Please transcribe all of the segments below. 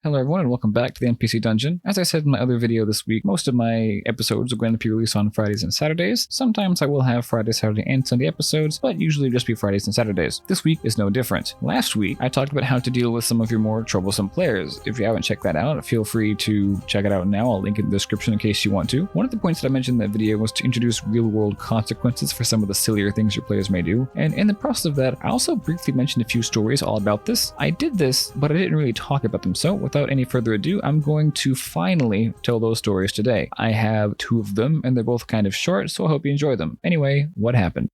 Hello everyone and welcome back to the NPC Dungeon. As I said in my other video this week, most of my episodes are going to be released on Fridays and Saturdays. Sometimes I will have Friday, Saturday, and Sunday episodes, but usually just be Fridays and Saturdays. This week is no different. Last week, I talked about how to deal with some of your more troublesome players. If you haven't checked that out, feel free to check it out now. I'll link it in the description in case you want to. One of the points that I mentioned in that video was to introduce real-world consequences for some of the sillier things your players may do. And in the process of that, I also briefly mentioned a few stories all about this. I did this, but I didn't really talk about them. So without any further ado, I'm going to finally tell those stories today. I have two of them, and they're both kind of short, so I hope you enjoy them. Anyway, what happened?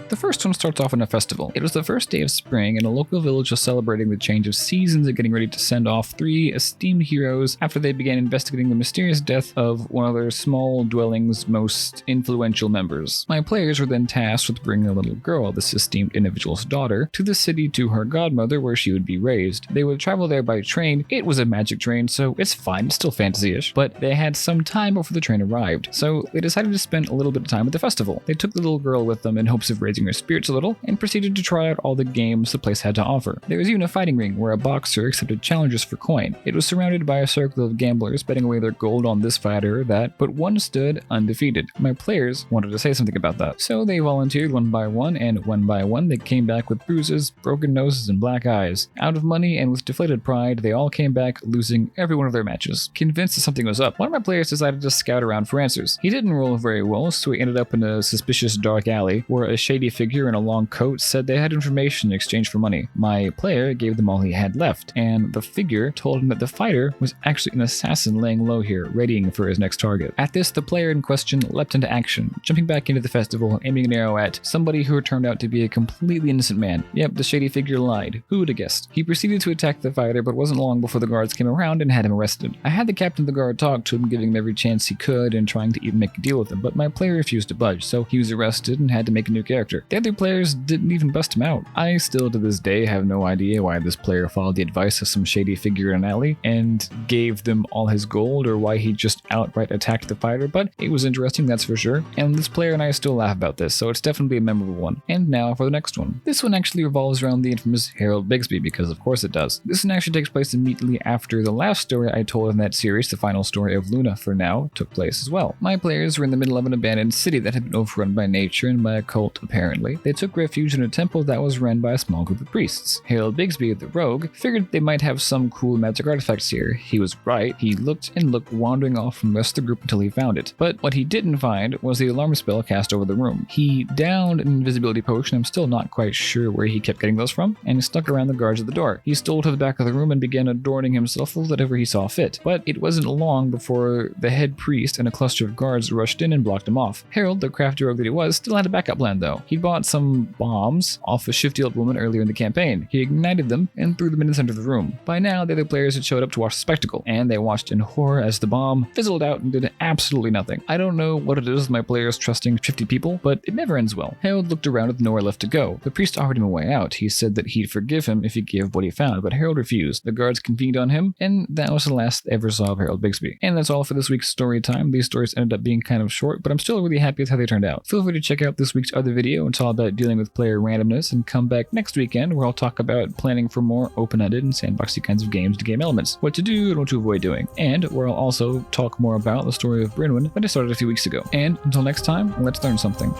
The first one starts off in a festival. It was the first day of spring, and a local village was celebrating the change of seasons and getting ready to send off three esteemed heroes after they began investigating the mysterious death of one of their small dwelling's most influential members. My players were then tasked with bringing a little girl, this esteemed individual's daughter, to the city to her godmother where she would be raised. They would travel there by train. It was a magic train, so it's fine, it's still fantasy-ish, but they had some time before the train arrived, so they decided to spend a little bit of time at the festival. They took the little girl with them in hopes of raising her spirits a little, and proceeded to try out all the games the place had to offer. There was even a fighting ring where a boxer accepted challengers for coin. It was surrounded by a circle of gamblers betting away their gold on this fighter or that, but one stood undefeated. My players wanted to say something about that, so they volunteered one by one, and one by one they came back with bruises, broken noses, and black eyes. Out of money and with deflated pride, they all came back, losing every one of their matches. Convinced that something was up, one of my players decided to scout around for answers. He didn't roll very well, so he ended up in a suspicious dark alley where a shady figure in a long coat said they had information in exchange for money. My player gave them all he had left, and the figure told him that the fighter was actually an assassin laying low here, readying for his next target. At this, the player in question leapt into action, jumping back into the festival and aiming an arrow at somebody who turned out to be a completely innocent man. Yep, the shady figure lied. Who would have guessed? He proceeded to attack the fighter, but wasn't long before the guards came around and had him arrested. I had the captain of the guard talk to him, giving him every chance he could and trying to even make a deal with him, but my player refused to budge, so he was arrested and had to make a new character. The other players didn't even bust him out. I still to this day have no idea why this player followed the advice of some shady figure in an alley and gave them all his gold, or why he just outright attacked the fighter, but it was interesting, that's for sure. And this player and I still laugh about this, so it's definitely a memorable one. And now for the next one. This one actually revolves around the infamous Harold Bigsby, because of course it does. This one actually takes place immediately after the last story I told in that series, the final story of Luna for now, took place as well. My players were in the middle of an abandoned city that had been overrun by nature and by a cult, apparently. They took refuge in a temple that was run by a small group of priests. Harold Bigsby, the rogue, figured they might have some cool magic artifacts here. He was right. He looked and looked, wandering off from the rest of the group until he found it. But what he didn't find was the alarm spell cast over the room. He downed an invisibility potion, I'm still not quite sure where he kept getting those from, and stuck around the guards at the door. He stole to the back of the room and began adorning himself with whatever he saw fit. But it wasn't long before the head priest and a cluster of guards rushed in and blocked him off. Harold, the crafty rogue that he was, still had a backup plan though. He bought some bombs off a shifty old woman earlier in the campaign. He ignited them and threw them in the center of the room. By now, the other players had showed up to watch the spectacle, and they watched in horror as the bomb fizzled out and did absolutely nothing. I don't know what it is with my players trusting 50 people, but it never ends well. Harold looked around with nowhere left to go. The priest offered him a way out. He said that he'd forgive him if he gave what he found, but Harold refused. The guards convened on him, and that was the last they ever saw of Harold Bigsby. And that's all for this week's story time. These stories ended up being kind of short, but I'm still really happy with how they turned out. Feel free to check out this week's other video. It's all about dealing with player randomness, and come back next weekend where I'll talk about planning for more open-ended and sandboxy kinds of games to game elements, what to do and what to avoid doing, and where I'll also talk more about the story of Brynwyn that I started a few weeks ago. And until next time, let's learn something.